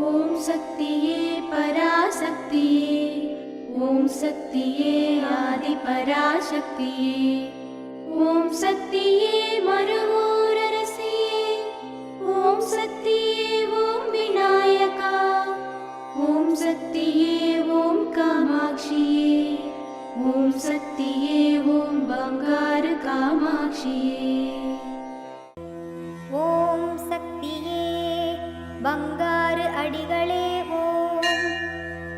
ஓம் சக்தியே பராசக்தியே, ஓம் சக்தியே ஆதி பராசக்தியே, ஓம் சக்தியே மறுவூரரசியே, ஓம் சக்தியே ஓம் விநாயகா, ஓம் சக்தியே ஓம் காமாட்சியே, ஓம் சக்தியே ஓம் பங்காரு காமாட்சியே. ஓம் சக்தியே பங்காரு அடிகளே ஓம்,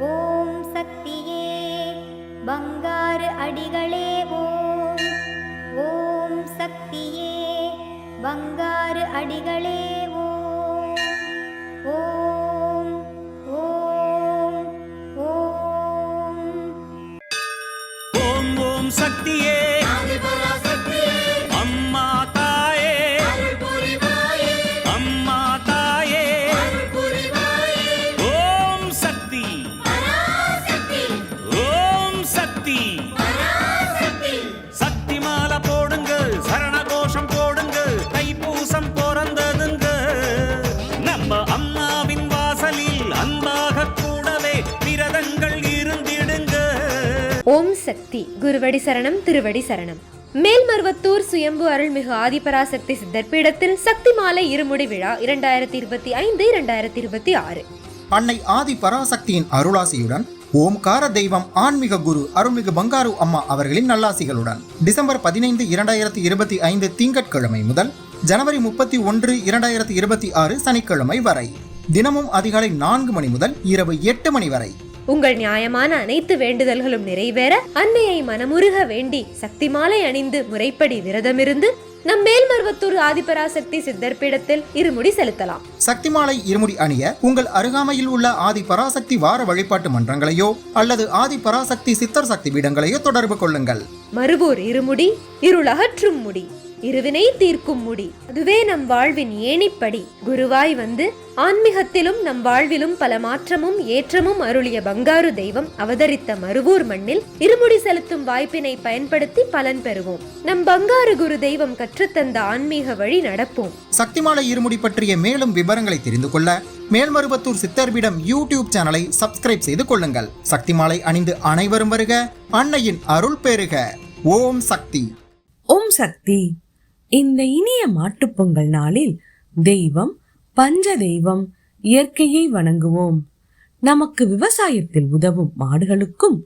ஓம் சக்தியே பங்காரு அடிகளே ஓம், ஓம் சக்தியே பங்காரு அடிகளே ஓம், ஓம் ஓம் ஓம். ஓம் ஓம் சக்தியே அம்மா தாயே, அம்மா தாயே, ஓம் சக்தி, ஓம் சக்தி, சக்தி மாலை போடுங்க, சரண கோஷம் போடுங்க, தைப்பூசம் பிறந்ததுங்க, நம்ம அம்மாவின் வாசலில் அன்பாக கூடவே விரதங்கள் இருந்திடுங்க. ஓம் சக்தி. குருவடி சரணம், திருவடி சரணம். மேல்மருவத்தூர் சுயம்பு அருள்மிகு ஆதிபராசக்தி சித்தர் பீடத்தில் சக்தி மாலை இருமுடி விழா 2025-2026. அன்னை ஆதி பராசக்தியின் அருளாசியுடன் ஓம்கார தெய்வம் ஆன்மீக குரு அருள்மிகு பங்காரு அம்மா அவர்களின் நல்லாசிகளுடன் டிசம்பர் 15, 2025 திங்கட்கிழமை முதல் ஜனவரி 31, 2026 சனிக்கிழமை வரை தினமும் அதிகாலை 4 மணி முதல் இரவு 8 மணி வரை உங்கள் நியாயமான அனைத்து வேண்டுதல்களும் நிறைவேற அன்னையை மனமுருக வேண்டி சக்தி மாலை அணிந்து முறைப்படி விரதமிருந்து நம் மேல்மருவத்தூர் ஆதிபராசக்தி சித்தர் பீடத்தில் இருமுடி செலுத்தலாம். சக்தி மாலை இருமுடி அணிய உங்கள் அருகாமையில் உள்ள ஆதி பராசக்தி வார வழிபாட்டு மன்றங்களையோ அல்லது ஆதி பராசக்தி சித்தர் சக்தி பீடங்களையோ தொடர்பு கொள்ளுங்கள். மறுவூர் இருமுடி இருளகற்றும் முடி, இருவினை தீர்க்கும் முடி, அதுவே நம் வாழ்வின் ஏணிப்படி. குருவாய் வந்து ஆன்மீகத்திலும் நம் வாழ்விலும் பல மாற்றமும் ஏற்றமும் அருளிய பங்காரு தெய்வம் அவதரித்த மறுவூர் மண்ணில் இருமுடி செலுத்தும் வாய்ப்பினை பயன்படுத்தி பலன் பெறுவோம். நம் பங்காரு குரு தெய்வம் கற்றுத்தந்த ஆன்மீக வழி நடப்போம். சக்திமாலை இருமுடி பற்றிய மேலும் விவரங்களை தெரிந்து கொள்ள மேல்மருவத்தூர் சித்தர்பீடம் யூடியூப் சேனலை சப்ஸ்கிரைப் செய்து கொள்ளுங்கள். சக்திமாலை அணிந்து அனைவரும் வருக, அன்னையின் அருள் பெறுக. ஓம் சக்தி. ஓம் சக்தி. இந்த இனிய மாட்டுப்பொங்கல் நாளில் தெய்வம் பஞ்ச தெய்வம் இயற்கையை வணங்குவோம். நமக்கு விவசாயத்தில் உதவும் மாடுகளுக்கும்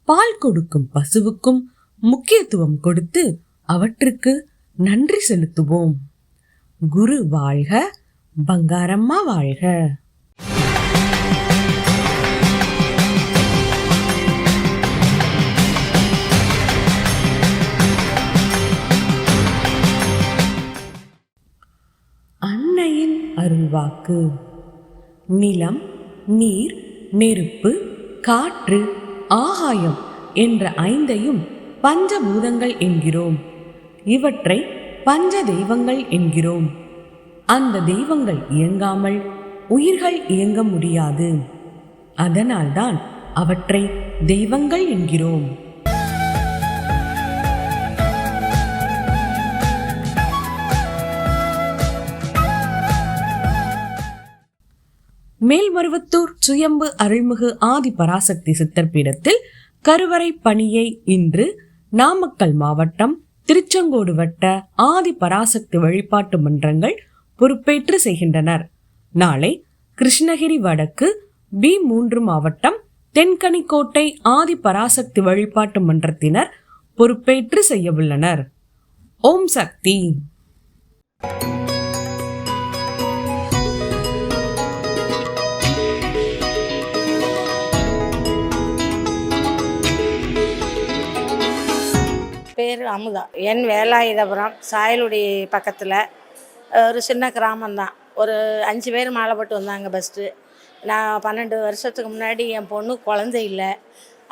பால் கொடுக்கும் பசுவுக்கும் முக்கியத்துவம் கொடுத்து அவற்றுக்கு நன்றி செலுத்துவோம். குரு வாழ்க, பங்காரம்மா வாழ்க. அன்னையின் அருள்வாக்கு. நிலம், நீர், நெருப்பு, காற்று, ஆகாயம் என்ற 5ஐயும் பஞ்சபூதங்கள் என்கிறோம். இவற்றை பஞ்ச தெய்வங்கள் என்கிறோம். அந்த தெய்வங்கள் இயங்காமல் உயிர்கள் இயங்க முடியாது. அதனால்தான் அவற்றை தெய்வங்கள் என்கிறோம். மேல்மருவத்தூர் சுயம்பு அருள்மிகு ஆதி பராசக்தி சித்தர் பீடத்தில் கருவறை பணியை இன்று நாமக்கல் மாவட்டம் திருச்செங்கோடு வட்ட ஆதி பராசக்தி வழிபாட்டு மன்றங்கள் பொறுப்பேற்று செய்கின்றனர். நாளை கிருஷ்ணகிரி வடக்கு B3 மாவட்டம் தென்கனிக்கோட்டை ஆதி பராசக்தி வழிபாட்டு மன்றத்தினர் பொறுப்பேற்று செய்யவுள்ளனர். ஓம் சக்தி. பேர் அமுதா. என் வேலாயுதபுரம் சாயலுடி பக்கத்தில் ஒரு சின்ன கிராமம்தான். ஒரு 5 பேர் மாலை போட்டு வந்தாங்க ஃபஸ்ட்டு. நான் 12 வருஷத்துக்கு முன்னாடி என் பொண்ணு குழந்தை இல்லை,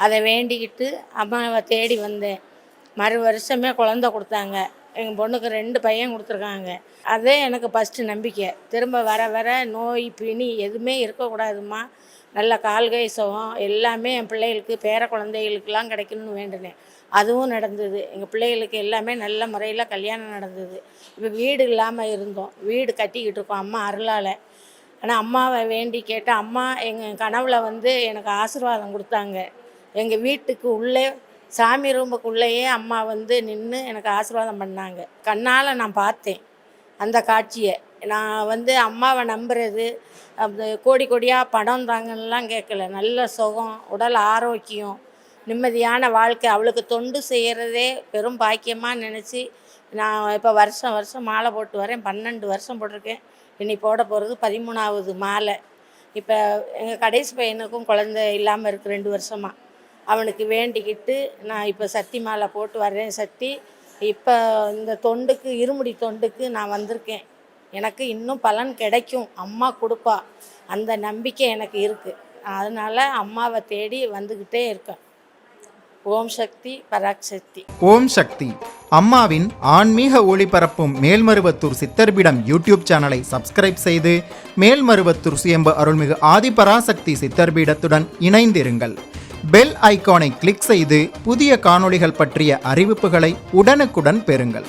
அதை வேண்டிக்கிட்டு அம்மாவை தேடி வந்தேன். மறு வருஷமே குழந்தை கொடுத்தாங்க. எங்கள் பொண்ணுக்கு 2 பையன் கொடுத்துருக்காங்க. அதே எனக்கு ஃபஸ்ட்டு நம்பிக்கை. திரும்ப வர வர நோய் பிணி எதுவுமே இருக்கக்கூடாதும்மா, நல்ல கால்கை சுகம் எல்லாமே என் பிள்ளைகளுக்கு பேர குழந்தைகளுக்கெல்லாம் கிடைக்கணும்னு வேண்டினேன். அதுவும் நடந்தது. எங்கள் பிள்ளைகளுக்கு எல்லாமே நல்ல முறையில் கல்யாணம் நடந்தது. இப்போ வீடு இல்லாமல் இருந்தோம், வீடு கட்டிக்கிட்டு இருக்கோம் அம்மா அருளால். ஆனால் அம்மாவை வேண்டி கேட்டேன். அம்மா எங்கள் கனவுல வந்து எனக்கு ஆசீர்வாதம் கொடுத்தாங்க. எங்கள் வீட்டுக்கு உள்ளே சாமி ரூமுக்குள்ளேயே அம்மா வந்து நின்று எனக்கு ஆசீர்வாதம் பண்ணாங்க. கண்ணால் நான் பார்த்தேன் அந்த காட்சியை. நான் வந்து அம்மாவை நம்புறது அந்த கோடி கோடியாக பணம் தாங்கலாம் கேட்கல. நல்ல சுகம், உடல் ஆரோக்கியம், நிம்மதியான வாழ்க்கை. அவளுக்கு தொண்டு செய்கிறதே பெரும் பாக்கியமாக நினச்சி நான் இப்போ வருஷம் வருஷம் மாலை போட்டு வரேன். 12 வருஷம் போட்டிருக்கேன். இனி போட போகிறது 13வது மாலை. இப்போ எங்கள் கடைசி பையனுக்கும் குழந்தை இல்லாமல் இருக்குது 2 வருஷமாக. அவனுக்கு வேண்டிக்கிட்டு நான் இப்போ சக்தி மாலை போட்டு வர்றேன். சக்தி, இப்போ இந்த தொண்டுக்கு, இருமுடி தொண்டுக்கு நான் வந்திருக்கேன். எனக்கு இன்னும் பலன் கிடைக்கும், அம்மா கொடுப்பா, அந்த நம்பிக்கை எனக்கு இருக்குது. அதனால் அம்மாவை தேடி வந்துக்கிட்டே இருக்கேன். ஓம் சக்தி பராக்சக்தி. ஓம் சக்தி. அம்மாவின் ஆன்மீக ஒளிபரப்பும் மேல்மருவத்தூர் சித்தர்பீடம் யூடியூப் சேனலை சப்ஸ்கிரைப் செய்து மேல்மருவத்தூர் சுயம்பு அருள்மிகு ஆதிபராசக்தி சித்தர்பீடத்துடன் இணைந்திருங்கள். பெல் ஐகானை கிளிக் செய்து புதிய காணொளிகள் பற்றிய அறிவிப்புகளை உடனுக்குடன் பெறுங்கள்.